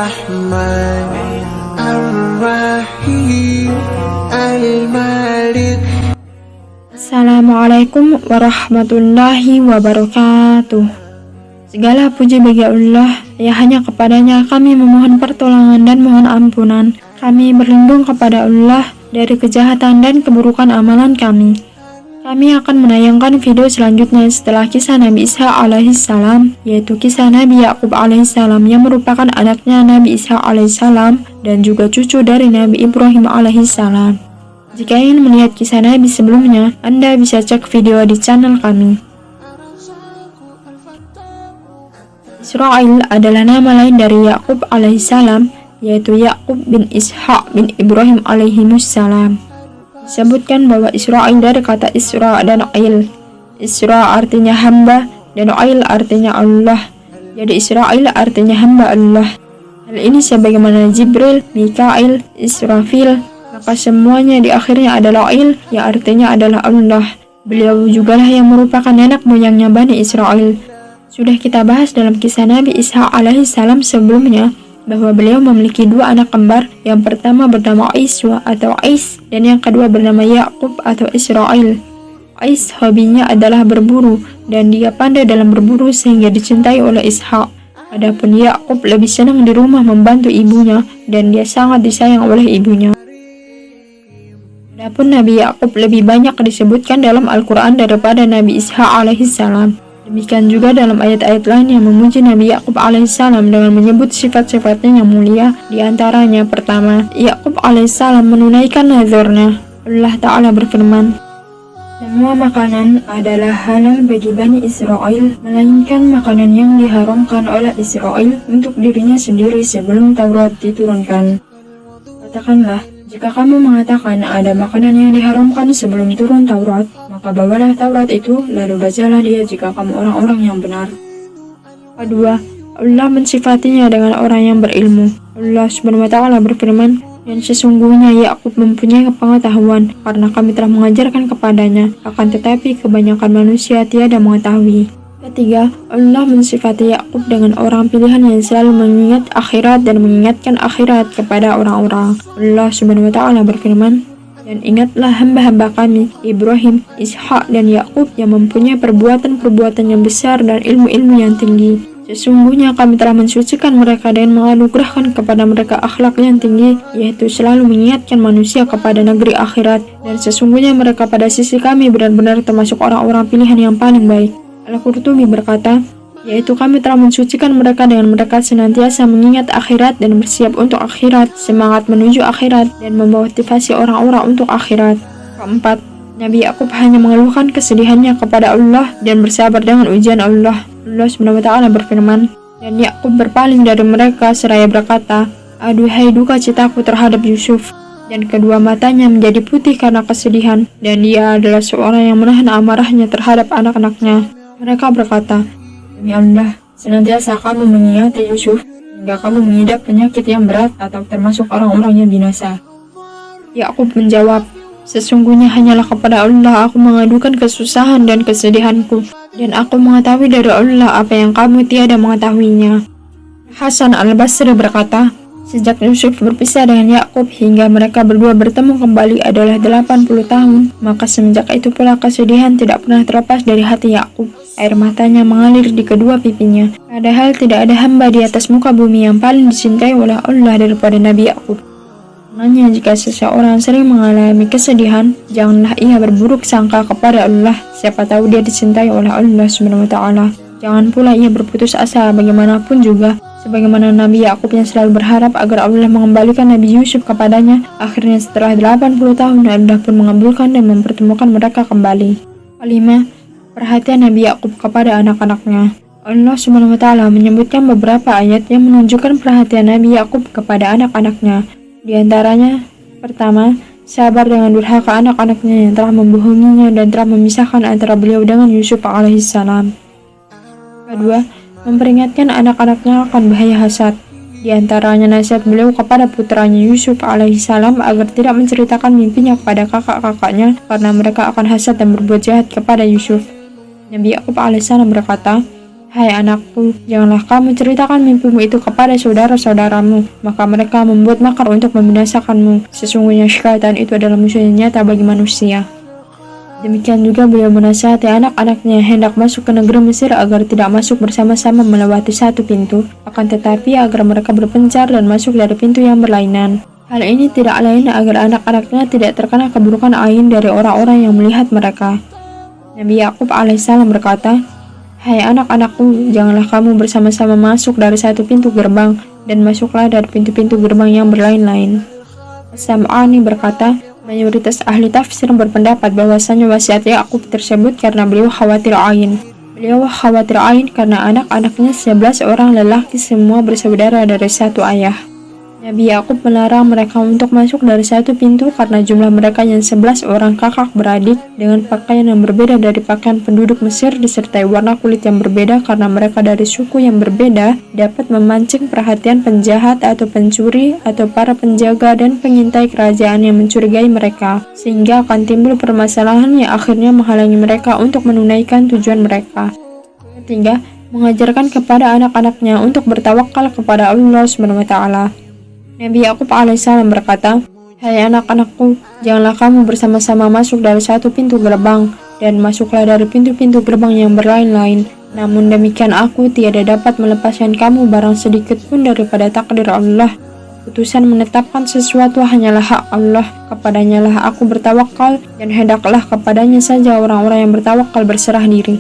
Ar-Rahman Ar-Rahim Al-Malik. Assalamualaikum warahmatullahi wabarakatuh. Segala puji bagi Allah, ya hanya kepadanya kami memohon pertolongan dan mohon ampunan. Kami berlindung kepada Allah dari kejahatan dan keburukan amalan kami. Kami akan menayangkan video selanjutnya setelah kisah Nabi Isa alaihissalam, yaitu kisah Nabi Yakub alaihissalam yang merupakan anaknya Nabi Isa alaihissalam dan juga cucu dari Nabi Ibrahim alaihissalam. Jika ingin melihat kisah Nabi sebelumnya, Anda bisa cek video di channel kami. Israil adalah nama lain dari Yakub alaihissalam, yaitu Yakub bin Ishaq bin Ibrahim alaihimussalam. Disebutkan bahwa Israil dari kata Isra dan Ail. Isra artinya hamba dan Ail artinya Allah. Jadi Israil artinya hamba Allah. Hal ini sebagaimana Jibril, Mikail, Israfil, maka semuanya di akhirnya adalah Ail, yang artinya adalah Allah. Beliau jugalah yang merupakan nenek moyangnya Bani Israil. Sudah kita bahas dalam kisah Nabi Isa alaihissalam sebelumnya, bahwa beliau memiliki dua anak kembar, yang pertama bernama Iswa atau Ais, dan yang kedua bernama Yakub atau Israil. Ais hobinya adalah berburu, dan dia pandai dalam berburu sehingga dicintai oleh Ishak. Adapun Yakub lebih senang di rumah membantu ibunya, dan dia sangat disayang oleh ibunya. Adapun Nabi Yakub lebih banyak disebutkan dalam Al-Quran daripada Nabi Ishak alaihissalam. Demikian juga dalam ayat-ayat lain yang memuji Nabi Yakub alaihissalam dengan menyebut sifat-sifatnya yang mulia. Di antaranya pertama, Yakub alaihissalam menunaikan nazarnya. Allah Ta'ala berfirman, semua makanan adalah halal bagi Bani Israel, melainkan makanan yang diharamkan oleh Israel untuk dirinya sendiri sebelum Taurat diturunkan. Katakanlah, jika kamu mengatakan ada makanan yang diharamkan sebelum turun Taurat, maka bawalah Taurat itu, lalu bacalah dia jika kamu orang-orang yang benar. Kedua, Allah mensifatinya dengan orang yang berilmu. Allah Subhanahu wa Ta'ala berfirman, dan sesungguhnya Yakub mempunyai pengetahuan, karena kami telah mengajarkan kepadanya, akan tetapi kebanyakan manusia tiada mengetahui. Ketiga, Allah mensifati Yakub dengan orang pilihan yang selalu mengingat akhirat dan mengingatkan akhirat kepada orang-orang. Allah Subhanahu wa Ta'ala berfirman, dan ingatlah hamba-hamba kami, Ibrahim, Ishak, dan Yakub yang mempunyai perbuatan-perbuatan yang besar dan ilmu-ilmu yang tinggi. Sesungguhnya kami telah mensucikan mereka dan menganugerahkan kepada mereka akhlak yang tinggi, yaitu selalu mengingatkan manusia kepada negeri akhirat. Dan sesungguhnya mereka pada sisi kami benar-benar termasuk orang-orang pilihan yang paling baik. Al-Qurtubi berkata, yaitu kami telah mensucikan mereka dengan mereka senantiasa mengingat akhirat dan bersiap untuk akhirat, semangat menuju akhirat, dan memotivasi orang-orang untuk akhirat. Keempat, Nabi Yakub hanya mengeluhkan kesedihannya kepada Allah dan bersabar dengan ujian Allah. Allah Subhanahu wa Ta'ala berfirman, dan Yakub berpaling dari mereka seraya berkata, aduhai duka citaku terhadap Yusuf. Dan kedua matanya menjadi putih karena kesedihan, dan dia adalah seorang yang menahan amarahnya terhadap anak-anaknya. Mereka berkata, demi Allah, senantiasa kamu mengingati Yusuf, hingga kamu mengidap penyakit yang berat atau termasuk orang-orang yang binasa. Yakub menjawab, sesungguhnya hanyalah kepada Allah aku mengadukan kesusahan dan kesedihanku, dan aku mengetahui dari Allah apa yang kamu tiada mengetahuinya. Hasan al-Basri berkata, sejak Yusuf berpisah dengan Yakub hingga mereka berdua bertemu kembali adalah 80 tahun, maka semenjak itu pula kesedihan tidak pernah terlepas dari hati Yakub. Air matanya mengalir di kedua pipinya. Padahal tidak ada hamba di atas muka bumi yang paling dicintai oleh Allah daripada Nabi Yakub. Karenanya jika seseorang sering mengalami kesedihan, janganlah ia berburuk sangka kepada Allah. Siapa tahu dia dicintai oleh Allah Subhanahu wa Ta'ala. Jangan pula ia berputus asa bagaimanapun juga. Sebagaimana Nabi Yakub yang selalu berharap agar Allah mengembalikan Nabi Yusuf kepadanya, akhirnya setelah 80 tahun Allah pun mengabulkan dan mempertemukan mereka kembali. Kelima, perhatian Nabi Yakub kepada anak-anaknya. Allah Subhanahu wa Ta'ala menyebutkan beberapa ayat yang menunjukkan perhatian Nabi Yakub kepada anak-anaknya. Di antaranya, pertama, sabar dengan durhaka anak-anaknya yang telah membohonginya dan telah memisahkan antara beliau dengan Yusuf alaihissalam. Kedua, memperingatkan anak-anaknya akan bahaya hasad. Di antaranya nasihat beliau kepada putranya Yusuf alaihissalam agar tidak menceritakan mimpinya kepada kakak-kakaknya karena mereka akan hasad dan berbuat jahat kepada Yusuf. Nabi Yakub alaihissalam berkata, Hai anakku, janganlah kamu ceritakan mimpimu itu kepada saudara-saudaramu, maka mereka membuat makar untuk membinasakanmu. Sesungguhnya syaitan itu adalah musuh yang nyata bagi manusia. Demikian juga beliau menasihati anak-anaknya hendak masuk ke negeri Mesir agar tidak masuk bersama-sama melewati satu pintu, akan tetapi agar mereka berpencar dan masuk dari pintu yang berlainan. Hal ini tidak lain agar anak-anaknya tidak terkena keburukan ain dari orang-orang yang melihat mereka. Nabi Yakub alaihissalam berkata, "Hai anak-anakku, janganlah kamu bersama-sama masuk dari satu pintu gerbang, dan masuklah dari pintu-pintu gerbang yang berlain-lain." As-Sam'ani berkata, mayoritas ahli tafsir berpendapat bahwasanya wasiat Yakub tersebut karena beliau khawatir ain. Beliau khawatir ain karena anak-anaknya 11 orang lelaki semua bersaudara dari satu ayah. Nabi Yakub melarang mereka untuk masuk dari satu pintu karena jumlah mereka yang 11 orang kakak beradik dengan pakaian yang berbeda dari pakaian penduduk Mesir disertai warna kulit yang berbeda karena mereka dari suku yang berbeda dapat memancing perhatian penjahat atau pencuri atau para penjaga dan pengintai kerajaan yang mencurigai mereka, sehingga akan timbul permasalahan yang akhirnya menghalangi mereka untuk menunaikan tujuan mereka. Ketiga, mengajarkan kepada anak-anaknya untuk bertawakal kepada Allah SWT. Nabi Yakub alaihissalam berkata, "Hai anak-anakku, janganlah kamu bersama-sama masuk dari satu pintu gerbang, dan masuklah dari pintu-pintu gerbang yang berlain-lain. Namun demikian aku tiada dapat melepaskan kamu barang sedikit pun daripada takdir Allah. Putusan menetapkan sesuatu hanyalah hak Allah, kepadanya lah aku bertawakal, dan hendaklah kepadanya saja orang-orang yang bertawakal berserah diri."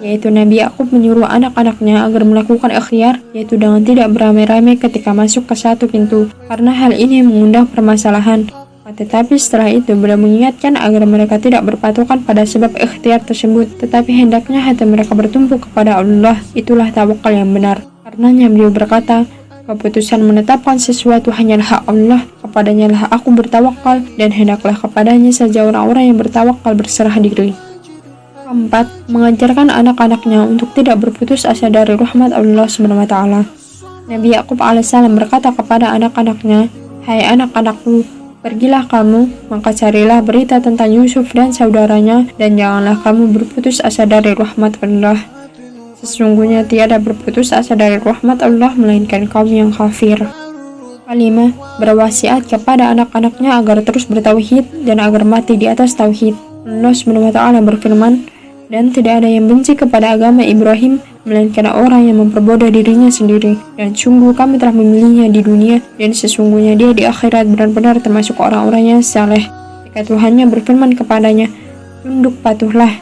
Yaitu Nabi Yakub menyuruh anak-anaknya agar melakukan ikhtiar, yaitu dengan tidak beramai-ramai ketika masuk ke satu pintu, karena hal ini mengundang permasalahan. Tetapi setelah itu beliau mengingatkan agar mereka tidak berpatokan pada sebab ikhtiar tersebut, tetapi hendaknya hati mereka bertumpu kepada Allah. Itulah tawakal yang benar. Karenanya beliau berkata, "Keputusan menetapkan sesuatu hanyalah hak Allah, kepadanya lah aku bertawakal, dan hendaklah kepadanya saja orang-orang yang bertawakal berserah diri." Keempat, mengajarkan anak-anaknya untuk tidak berputus asa dari rahmat Allah SWT. Nabi Yakub alaihissalam berkata kepada anak-anaknya, "Hai anak-anakku, pergilah kamu, maka carilah berita tentang Yusuf dan saudaranya, dan janganlah kamu berputus asa dari rahmat Allah. Sesungguhnya tiada berputus asa dari rahmat Allah melainkan kaum yang kafir." Kelima, berwasiat kepada anak-anaknya agar terus bertauhid dan agar mati di atas tauhid. Allah SWT berfirman, "Dan tidak ada yang benci kepada agama Ibrahim melainkan orang yang memperbodoh dirinya sendiri, dan sungguh kami telah memilihnya di dunia, dan sesungguhnya dia di akhirat benar-benar termasuk orang-orang yang saleh." Jika Tuhannya berfirman kepadanya, "Tunduk patuhlah,"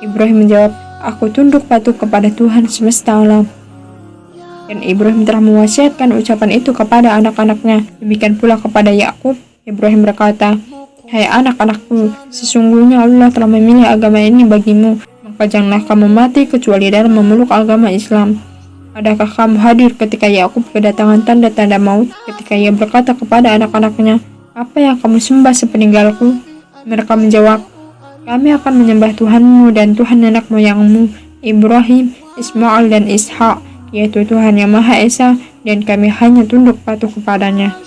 Ibrahim menjawab, "Aku tunduk patuh kepada Tuhan semesta alam." Dan Ibrahim telah mewasiatkan ucapan itu kepada anak-anaknya. Demikian pula kepada Yakub, Ibrahim berkata, "Hai anak-anakku, sesungguhnya Allah telah memilih agama ini bagimu, maka janganlah kamu mati kecuali dalam memeluk agama Islam." Adakah kamu hadir ketika Yakub kedatangan tanda-tanda maut, ketika ia berkata kepada anak-anaknya, "Apa yang kamu sembah sepeninggalku?" Mereka menjawab, "Kami akan menyembah Tuhanmu dan Tuhan nenek moyangmu, Ibrahim, Ismail dan Ishak, yaitu Tuhan yang Maha Esa, dan kami hanya tunduk patuh kepadanya."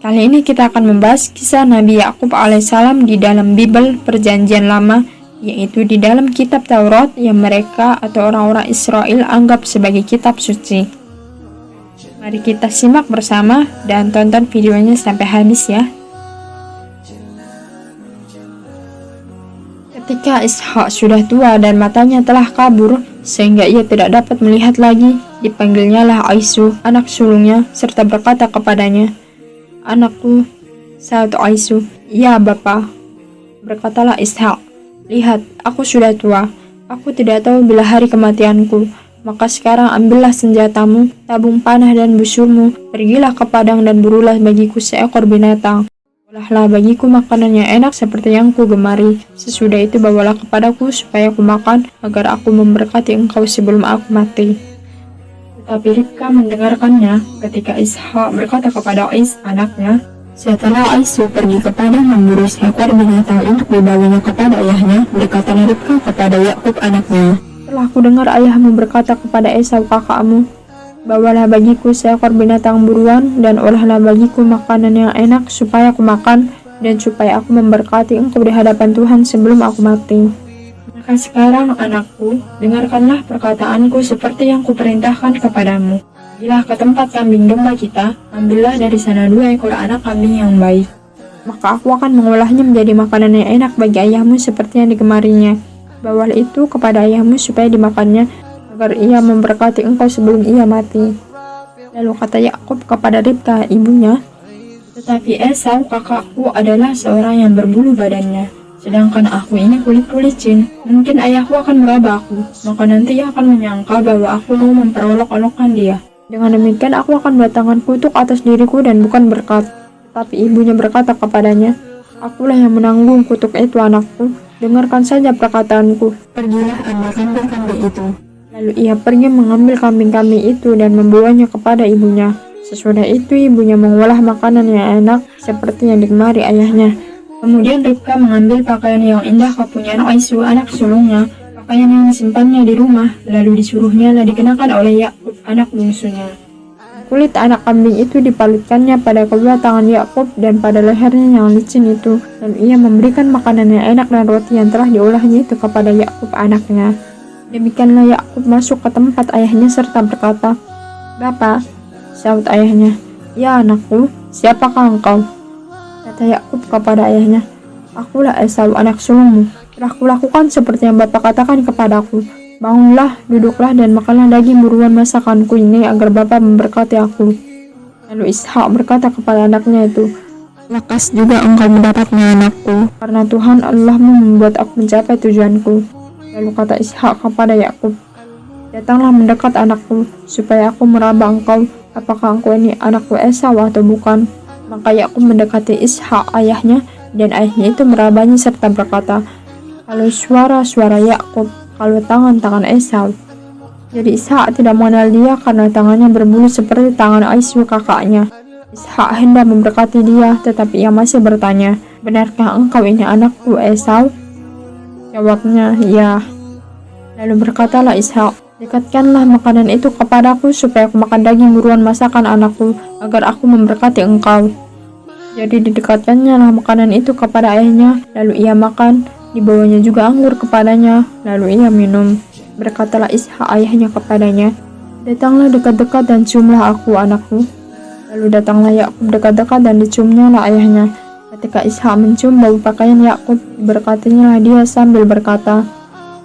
Kali ini kita akan membahas kisah Nabi Yakub alaihissalam di dalam Bible Perjanjian Lama, yaitu di dalam kitab Taurat yang mereka atau orang-orang Israel anggap sebagai kitab suci. Mari kita simak bersama dan tonton videonya sampai habis ya. Ketika Ishak sudah tua dan matanya telah kabur sehingga ia tidak dapat melihat lagi, dipanggilnyalah Aisu, anak sulungnya, serta berkata kepadanya, "Anakku," saat Aisu. "Ya Bapa." Berkatalah Ishak, "Lihat, aku sudah tua. Aku tidak tahu bila hari kematianku. Maka sekarang ambillah senjatamu, tabung panah dan busurmu, pergilah ke padang dan burulah bagiku seekor binatang. Olahlah bagiku makanan yang enak seperti yang ku gemari. Sesudah itu bawalah kepadaku supaya aku makan, agar aku memberkati engkau sebelum aku mati." Tetapi Ribka mendengarkannya ketika Ishak berkata kepada Ais anaknya, "Setelah Aisu pergi ke padang memburu seekor binatang untuk dibawanya kepada ayahnya, berkatalah Ribka kepada Yakub anaknya, 'Telah ku dengar ayahmu berkata kepada Esau kakakmu, bawalah bagiku seekor binatang buruan dan olahlah bagiku makanan yang enak supaya aku makan dan supaya aku memberkati engkau di hadapan Tuhan sebelum aku mati.' Maka sekarang anakku, dengarkanlah perkataanku seperti yang kuperintahkan kepadamu. Pergilah ke tempat kambing domba kita, ambillah dari sana 2 ekor anak kambing yang baik. Maka aku akan mengolahnya menjadi makanan yang enak bagi ayahmu seperti yang digemarinya. Bawalah itu kepada ayahmu supaya dimakannya, agar ia memberkati engkau sebelum ia mati. Lalu kata Yakub kepada Ribka ibunya, tetapi Esau kakakku adalah seorang yang berbulu badannya, sedangkan aku ini kulit licin. Mungkin ayahku akan meraba aku, maka nanti ia akan menyangka bahwa aku mau memperolok-olokkan dia. Dengan demikian aku akan mendatangkan kutuk atas diriku dan bukan berkat. Tapi ibunya berkata kepadanya, akulah yang menanggung kutuk itu anakku, dengarkan saja perkataanku. Pergilah ambil kambing-kambing itu. Lalu ia pergi mengambil kambing-kambing itu dan membawanya kepada ibunya. Sesudah itu ibunya mengolah makanan yang enak seperti yang digemari ayahnya. Kemudian Ribka mengambil pakaian yang indah kepunyaan Aisu anak sulungnya, pakaian yang disimpannya di rumah, lalu disuruhnya dikenakan oleh Yakub anak bungsunya. Kulit anak kambing itu dipalutkannya pada kedua tangan Yakub dan pada lehernya yang licin itu, lalu ia memberikan makanan yang enak dan roti yang telah diolahnya itu kepada Yakub anaknya. Demikianlah Yakub masuk ke tempat ayahnya serta berkata, "Bapa," sahut ayahnya. "Ya anakku, siapakah engkau?" Kata Yakub kepada ayahnya, "Akulah Esau anak sulungmu. Telah kulakukan seperti yang Bapa katakan kepadaku. Bangunlah, duduklah dan makanlah daging buruan masakanku ini agar Bapa memberkati aku." Lalu Ishak berkata kepada anaknya itu, "Lekas juga engkau mendapatnya anakku, karena Tuhan Allahmu membuat aku mencapai tujuanku." Lalu kata Ishak kepada Yakub, "Datanglah mendekat anakku, supaya aku meraba engkau, apakah engkau ini anakku Esau atau bukan." Maka Yakub mendekati Ishak ayahnya, dan ayahnya itu merabanya serta berkata, "Kalau suara Yakub, kalau tangan Esau." Jadi Ishak tidak mengenal dia karena tangannya berbulu seperti tangan Aisu kakaknya. Ishak hendak memberkati dia, tetapi ia masih bertanya, "Benarkah engkau ini anakku Esau?" Jawabnya, "Ya." Lalu berkatalah Ishak, "Dekatkanlah makanan itu kepadaku supaya aku makan daging buruan masakan anakku, agar aku memberkati engkau." Jadi didekatkannya makanan itu kepada ayahnya, lalu ia makan, dibawanya juga anggur kepadanya, lalu ia minum. Berkatalah Ishak ayahnya kepadanya, "Datanglah dekat-dekat dan ciumlah aku anakku." Lalu datanglah Yakub dekat-dekat dan diciumnya ayahnya. Ketika Ishak mencium bau pakaian Yakub, diberkatinya dia sambil berkata,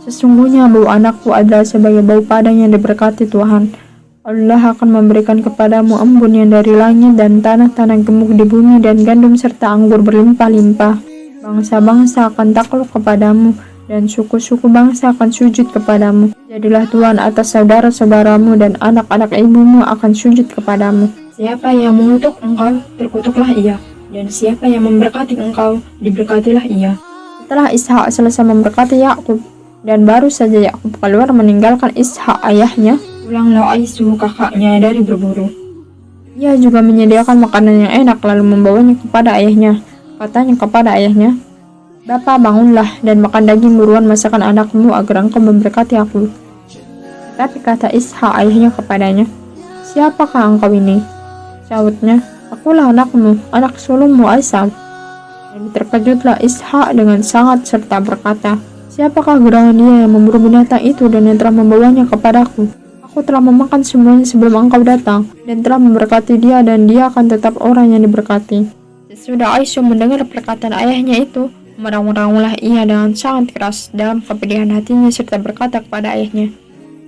"Sesungguhnya bau anakku adalah sebagai bau padang yang diberkati Tuhan. Allah akan memberikan kepadamu embun yang dari langit dan tanah-tanah gemuk di bumi dan gandum serta anggur berlimpah-limpah. Bangsa-bangsa akan takluk kepadamu dan suku-suku bangsa akan sujud kepadamu. Jadilah Tuhan atas saudara-saudaramu dan anak-anak ibumu akan sujud kepadamu. Siapa yang mengutuk engkau, terkutuklah ia, dan siapa yang memberkati engkau, diberkatilah ia." Setelah Ishak selesai memberkati Yakub, dan baru saja Yakub keluar meninggalkan Ishak ayahnya, pulanglah Aisu kakaknya dari berburu. Ia juga menyediakan makanan yang enak lalu membawanya kepada ayahnya. Katanya kepada ayahnya, "Bapa, bangunlah dan makan daging buruan masakan anakmu agar engkau memberkati aku." Tapi kata Ishak ayahnya kepadanya, "Siapakah engkau ini?" Sahutnya, "Akulah anakmu, anak sulungmu Esau." Lalu terkejutlah Ishak dengan sangat serta berkata, "Siapakah gerangan dia yang memburu binatang itu dan yang telah membawanya kepadaku? Aku telah memakan semuanya sebelum engkau datang, dan telah memberkati dia, dan dia akan tetap orang yang diberkati." Sesudah Aisu mendengar perkataan ayahnya itu, merang-ranglah ia dengan sangat keras dalam kepedihan hatinya serta berkata kepada ayahnya,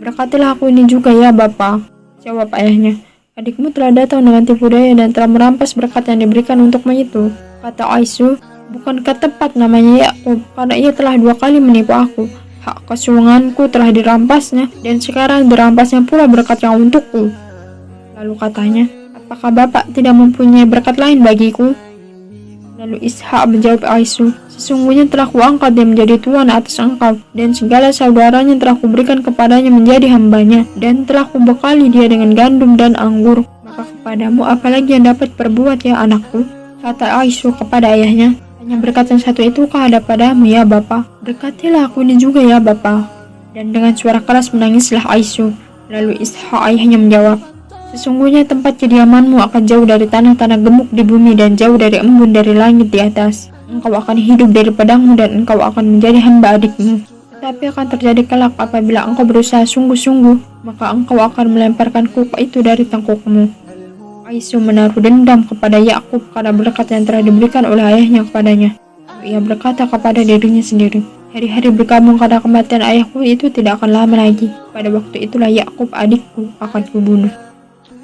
"Berkatilah aku ini juga ya Bapa." Jawab ayahnya, "Adikmu telah datang dengan tipu daya dan telah merampas berkat yang diberikan untukmu itu." Kata Aisu, "Bukankah tepat namanya Yakub, karena ia telah 2 kali menipu aku. Hak kesulunganku telah dirampasnya, dan sekarang dirampasnya pula berkat yang untukku." Lalu katanya, "Apakah Bapak tidak mempunyai berkat lain bagiku?" Lalu Ishak menjawab Aisu, "Sesungguhnya telah kuangkat dia menjadi tuan atas engkau, dan segala saudaranya telah kuberikan kepadanya menjadi hambanya, dan telah kubekali dia dengan gandum dan anggur. Maka kepadamu apalagi yang dapat perbuat ya anakku?" Kata Aisu kepada ayahnya, "Hanya berkat yang satu itukah ada padamu ya Bapa? Berkatilah aku ini juga ya Bapa." Dan dengan suara keras menangislah Aisu. Lalu Ishak ayahnya menjawab, "Sesungguhnya tempat kediamanmu akan jauh dari tanah-tanah gemuk di bumi dan jauh dari embun dari langit di atas. Engkau akan hidup dari pedangmu dan engkau akan menjadi hamba adikmu. Tapi akan terjadi kelak apabila engkau berusaha sungguh-sungguh, maka engkau akan melemparkan kukuk itu dari tengkukmu. Aisyah menaruh dendam kepada Yakub karena berkat yang telah diberikan oleh ayahnya kepadanya. Ia berkata kepada dirinya sendiri, hari-hari berkabung karena kematian ayahku itu tidak akan lama lagi. Pada waktu itulah Yakub adikku akan kubunuh.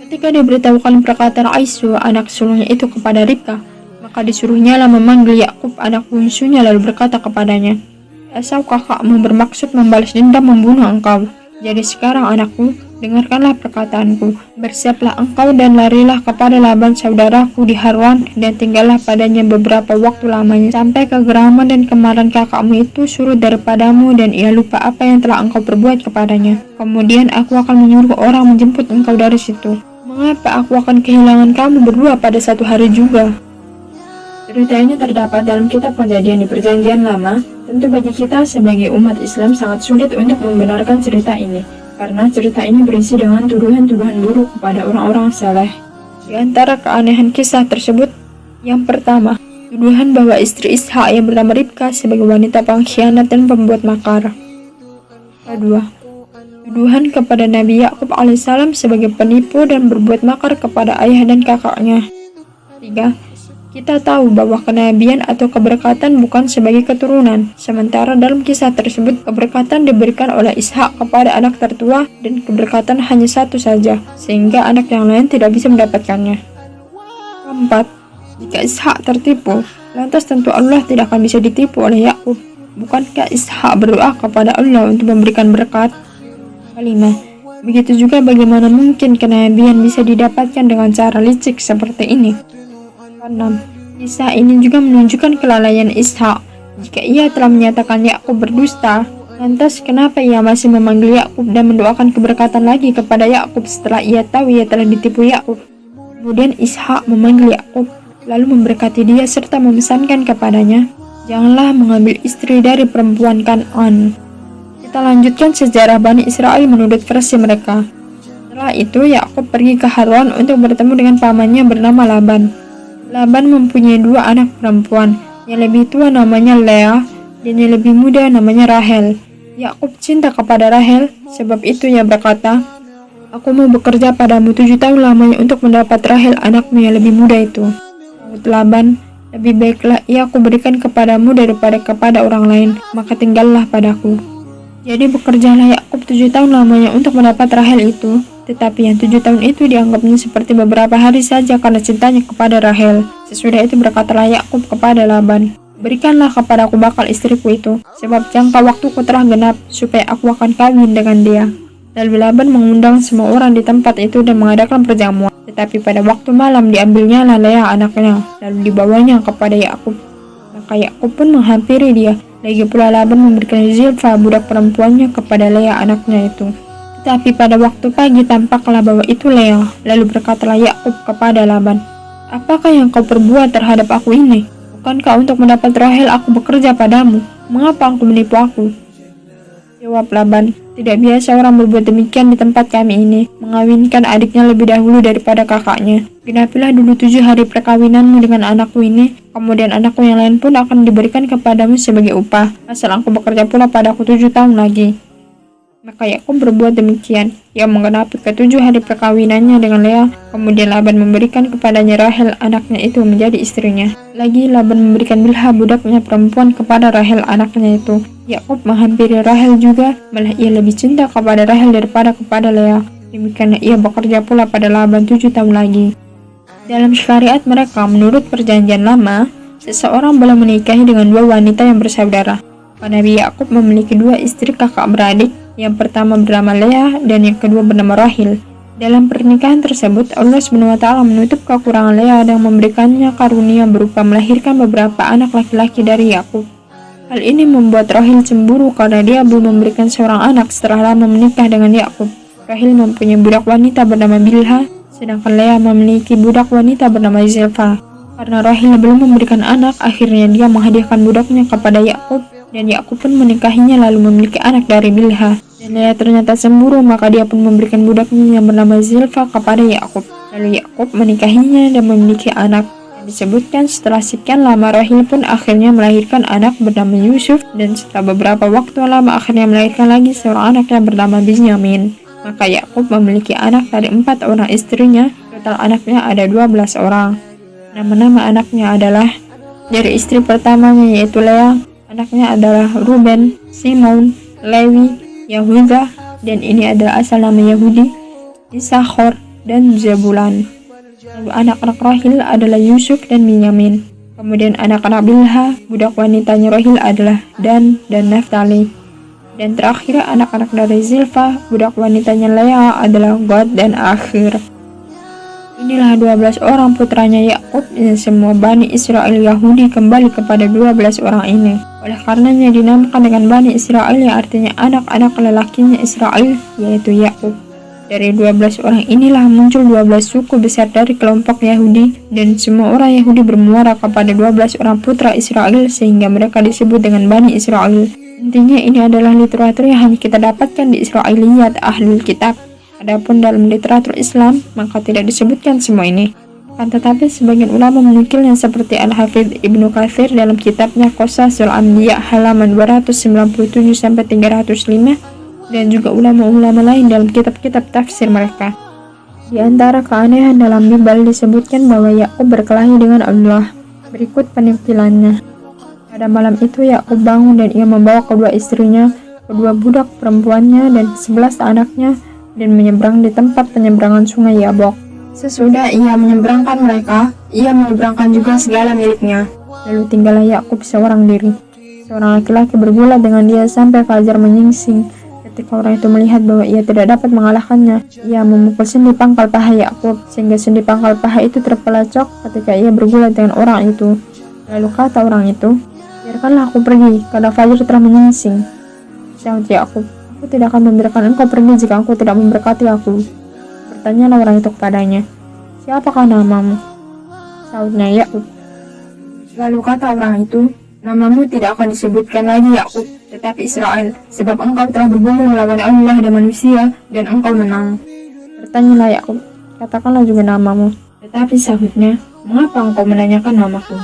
Ketika diberitahukan perkataan Aisyah anak sulungnya itu kepada Ribkah, maka disuruhnya lah memanggil Yakub anak bungsunya lalu berkata kepadanya, Esau kakakmu bermaksud membalas dendam membunuh engkau. Jadi sekarang anakku, dengarkanlah perkataanku. Bersiaplah engkau dan larilah kepada Laban saudaraku di Harwan dan tinggallah padanya beberapa waktu lamanya sampai kegeraman dan kemarahan kakakmu itu surut daripadamu dan ia lupa apa yang telah engkau perbuat kepadanya. Kemudian aku akan menyuruh orang menjemput engkau dari situ. Mengapa aku akan kehilangan kamu berdua pada satu hari juga? Cerita ini terdapat dalam kitab Kejadian di Perjanjian Lama. Tentu bagi kita sebagai umat Islam sangat sulit untuk membenarkan cerita ini, karena cerita ini berisi dengan tuduhan-tuduhan buruk kepada orang-orang saleh. Di antara keanehan kisah tersebut, yang pertama, tuduhan bahwa istri Ishak yang bernama Ribkah sebagai wanita pengkhianat dan pembuat makar. Kedua, tuduhan kepada Nabi Yakub alaihissalam sebagai penipu dan berbuat makar kepada ayah dan kakaknya. Tiga, kita tahu bahwa kenabian atau keberkatan bukan sebagai keturunan, sementara dalam kisah tersebut keberkatan diberikan oleh Ishak kepada anak tertua dan keberkatan hanya satu saja, sehingga anak yang lain tidak bisa mendapatkannya. Keempat, jika Ishak tertipu, lantas tentu Allah tidak akan bisa ditipu oleh Yakub. Bukankah Ishak berdoa kepada Allah untuk memberikan berkat? Kelima, begitu juga bagaimana mungkin kenabian bisa didapatkan dengan cara licik seperti ini? 6. Kisah ini juga menunjukkan kelalaian Ishak. Jika ia telah menyatakan Yakub berdusta, lantas kenapa ia masih memanggil Yakub dan mendoakan keberkatan lagi kepada Yakub setelah ia tahu ia telah ditipu Yakub? Kemudian Ishak memanggil Yakub, lalu memberkati dia serta memesankan kepadanya, janganlah mengambil istri dari perempuan Kan'an. Kita lanjutkan sejarah Bani Israel menurut versi mereka. Setelah itu Yakub pergi ke Harwan untuk bertemu dengan pamannya bernama Laban. Laban mempunyai dua anak perempuan, yang lebih tua namanya Lea dan yang lebih muda namanya Rahel. Yakub cinta kepada Rahel, sebab itu ia berkata, aku mau bekerja padamu 7 tahun lamanya untuk mendapat Rahel anakmu yang lebih muda itu. Sahut Laban, lebih baiklah ia aku berikan kepadamu daripada kepada orang lain, maka tinggallah padaku. Jadi bekerjalah Yakub 7 tahun lamanya untuk mendapat Rahel itu. Tetapi yang 7 tahun itu dianggapnya seperti beberapa hari saja karena cintanya kepada Rahel. Sesudah itu berkatalah Yakub kepada Laban, berikanlah kepadaku bakal istriku itu, sebab jangka waktuku telah genap, supaya aku akan kawin dengan dia. Lalu Laban mengundang semua orang di tempat itu dan mengadakan perjamuan. Tetapi pada waktu malam diambilnya Lea anaknya, lalu dibawanya kepada Yakub. Maka Yakub pun menghampiri dia. Lagi pula Laban memberikan Zilfa budak perempuannya kepada Lea anaknya itu. Tapi pada waktu pagi tampaklah bahwa itu Lea. Lalu berkatalah Yakub kepada Laban, apakah yang kau perbuat terhadap aku ini? Bukankah untuk mendapat Rahel aku bekerja padamu? Mengapa engkau menipu aku? Jawab Laban, tidak biasa orang berbuat demikian di tempat kami ini, mengawinkan adiknya lebih dahulu daripada kakaknya. Genapilah dulu 7 hari perkawinanmu dengan anakku ini, kemudian anakku yang lain pun akan diberikan kepadamu sebagai upah, asal engkau bekerja pula padaku 7 tahun lagi. Maka Yakub berbuat demikian. Ia menggenapi ke-7 hari perkawinannya dengan Lea. Kemudian Laban memberikan kepadanya Rahel anaknya itu menjadi istrinya. Lagi Laban memberikan Bilha budaknya perempuan kepada Rahel anaknya itu. Yakub menghampiri Rahel juga, malah ia lebih cinta kepada Rahel daripada kepada Lea. Demikianlah ia bekerja pula pada Laban 7 tahun lagi. Dalam syariat mereka, menurut perjanjian lama, seseorang boleh menikahi dengan 2 wanita yang bersaudara. Nabi Yakub memiliki 2 istri kakak beradik. Yang pertama bernama Lea dan yang kedua bernama Rahil. Dalam pernikahan tersebut, Allah SWT menutup kekurangan Lea dan memberikannya karunia berupa melahirkan beberapa anak laki-laki dari Yakub. Hal ini membuat Rahil cemburu karena dia belum memberikan seorang anak setelah lama menikah dengan Yakub. Rahil mempunyai budak wanita bernama Bilha, sedangkan Lea memiliki budak wanita bernama Zilfa. Karena Rahil belum memberikan anak, akhirnya dia menghadiahkan budaknya kepada Yakub, dan Yakub pun menikahinya lalu memiliki anak dari Bilha. Dan Lea ternyata cemburu, maka dia pun memberikan budaknya yang bernama Zilfa kepada Yakub. Lalu Yakub menikahinya dan memiliki anak. Dan Disebutkan setelah sekian lama Rahil pun akhirnya melahirkan anak bernama Yusuf, dan setelah beberapa waktu lama akhirnya melahirkan lagi seorang anak yang bernama Binyamin. Maka Yakub memiliki anak dari 4 orang istrinya. Total anaknya ada 12 orang. Nama-nama anaknya adalah dari istri pertamanya yaitu Lea, anaknya adalah Ruben, Simon, Lewi, Yahuda, dan ini adalah asal nama Yahudi, Isakhor, dan Zabulan. Lalu anak-anak Rahil adalah Yusuf dan Binyamin. Kemudian anak-anak Bilha, budak wanitanya Rahil adalah Dan dan Naftali. Dan terakhir anak-anak dari Zilfa, budak wanitanya Lea adalah Gad dan Akhir. Inilah 12 orang putranya Yakub, dan semua Bani Israel Yahudi kembali kepada 12 orang ini. Oleh karenanya dinamakan dengan Bani Israel, yang artinya anak-anak lelakinya Israel, yaitu Yakub. Dari 12 orang inilah muncul 12 suku besar dari kelompok Yahudi, dan semua orang Yahudi bermuara kepada 12 orang putra Israel sehingga mereka disebut dengan Bani Israel. Intinya ini adalah literatur yang hanya kita dapatkan di Israiliyat Ahlul Kitab. Adapun dalam literatur Islam maka tidak disebutkan semua ini. Kan tetapi sebagian ulama menukilnya seperti Al-Hafidz Ibnu Katsir dalam kitabnya Qasasul Anbiya halaman 297-305, dan juga ulama-ulama lain dalam kitab-kitab tafsir mereka. Di antara keanehan dalam Bible disebutkan bahwa Yakub berkelahi dengan Allah. Berikut penukilannya. Pada malam itu Yakub bangun dan ia membawa kedua istrinya, kedua budak perempuannya, dan 11 anaknya, dan menyeberang di tempat penyeberangan sungai Yabok. Sesudah ia menyeberangkan mereka, ia menyeberangkan juga segala miliknya. Lalu tinggallah Yakub seorang diri. Seorang laki-laki bergulat dengan dia sampai fajar menyingsing. Ketika orang itu melihat bahwa ia tidak dapat mengalahkannya, ia memukul sendi pangkal paha Yakub, sehingga sendi pangkal paha itu terpelecok ketika ia bergulat dengan orang itu. Lalu kata orang itu, "Biarkanlah aku pergi, karena fajar telah menyingsing." Sahut Yakub, "Aku tidak akan membiarkan engkau pergi jika engkau tidak memberkati aku." Bertanyalah orang itu kepadanya, "Siapakah namamu?" Sahutnya Yakub. Lalu kata orang itu, "Namamu tidak akan disebutkan lagi Yakub, tetapi Israel, sebab engkau telah bergumul melawan Allah dan manusia, dan engkau menang." Bertanyalah Yakub, "Katakanlah juga namamu." Tetapi sahutnya, "Mengapa engkau menanyakan namaku?"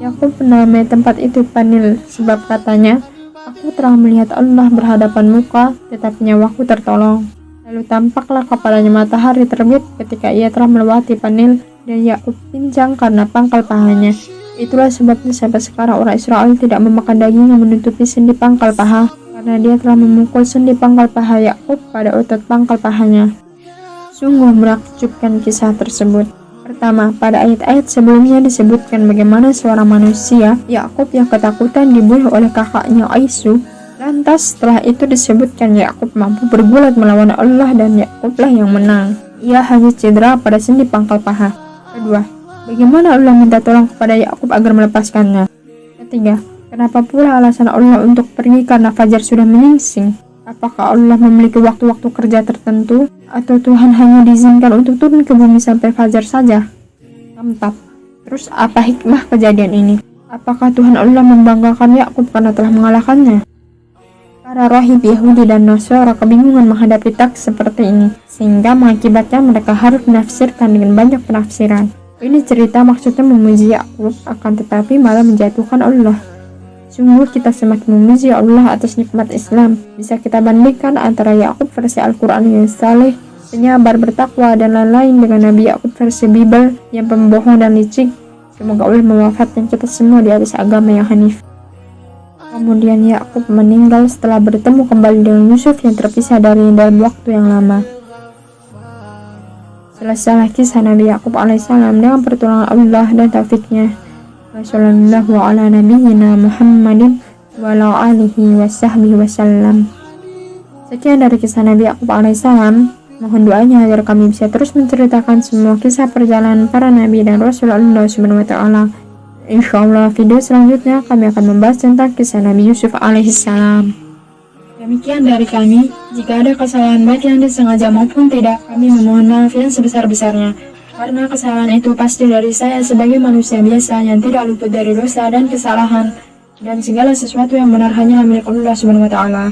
Yakub menamai tempat itu Panil, sebab katanya, "Aku telah melihat Allah berhadapan muka, tetapi nyawaku tertolong." Lalu tampaklah kepadanya matahari terbit ketika ia telah melewati Panil, dan Yakub pincang karena pangkal pahanya. Itulah sebabnya sampai sekarang orang Israel tidak memakan daging yang menutupi sendi pangkal paha, karena dia telah memukul sendi pangkal paha Yakub pada otot pangkal pahanya. Sungguh menakjubkan kisah tersebut. Pertama, pada ayat-ayat sebelumnya disebutkan bagaimana seorang manusia, Yakub, yang ketakutan dibunuh oleh kakaknya Aisu. Lantas setelah itu disebutkan Yakub mampu bergulat melawan Allah, dan Yakublah yang menang. Ia hanya cedera pada sendi pangkal paha. Kedua, bagaimana Allah minta tolong kepada Yakub agar melepaskannya? Ketiga, kenapa pula alasan Allah untuk pergi karena fajar sudah menyingsing? Apakah Allah memiliki waktu-waktu kerja tertentu, atau Tuhan hanya diizinkan untuk turun ke bumi sampai fajar saja? Keempat, terus apa hikmah kejadian ini? Apakah Tuhan Allah membanggakan Yakub karena telah mengalahkannya? Para rahib Yahudi dan Nasara kebingungan menghadapi teks seperti ini, sehingga mengakibatkan mereka harus menafsirkan dengan banyak penafsiran. Ini cerita maksudnya memuji Yakub, akan tetapi malah menjatuhkan Allah. Sungguh kita semakin memuji Allah atas nikmat Islam. Bisa kita bandingkan antara Yakub versi Al-Quran yang saleh, penyabar, bertakwa, dan lain-lain dengan Nabi Yakub versi Bible yang pembohong dan licik. Semoga Allah mewafatkan kita semua di atas agama yang hanif. Kemudian Yakub meninggal setelah bertemu kembali dengan Yusuf yang terpisah dari dalam waktu yang lama. Selesai kisah Nabi Yakub alaihissalam dengan pertolongan Allah dan taufiknya. Wassallallahu ala nabiyyina Muhammadin wa ala alihi wa sahbihi wasallam. Sekian dari kisah Nabi Yakub alaihissalam. Mohon doanya agar kami bisa terus menceritakan semua kisah perjalanan para nabi dan rasul Allah subhanahu wa ta'ala. Insyaallah video selanjutnya kami akan membahas tentang kisah Nabi Yusuf alaihissalam. Demikian dari kami. Jika ada kesalahan baik yang disengaja maupun tidak, kami memohon maaf yang sebesar-besarnya. Karena kesalahan itu pasti dari saya sebagai manusia biasa yang tidak luput dari dosa dan kesalahan, dan segala sesuatu yang benar hanya milik Allah subhanahu wa ta'ala.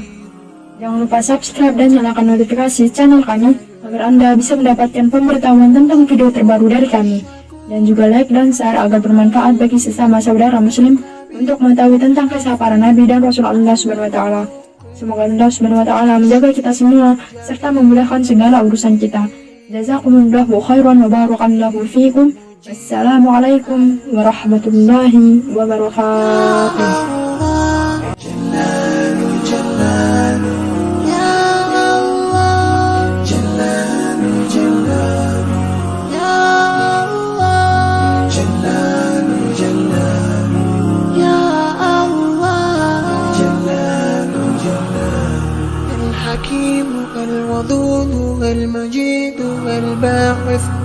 Jangan lupa subscribe dan nyalakan notifikasi channel kami agar Anda bisa mendapatkan pemberitahuan tentang video terbaru dari kami. dan juga like dan share agar bermanfaat bagi sesama saudara muslim untuk mengetahui tentang kisah para nabi dan rasul Allah Subhanahu wa taala. Semoga Allah Subhanahu wa taala menjaga kita semua serta memudahkan segala urusan kita. Jazakumullahu khairan wa barakallahu fiikum. Assalamualaikum warahmatullahi wabarakatuh. الحكيم الودود المجيد الباعث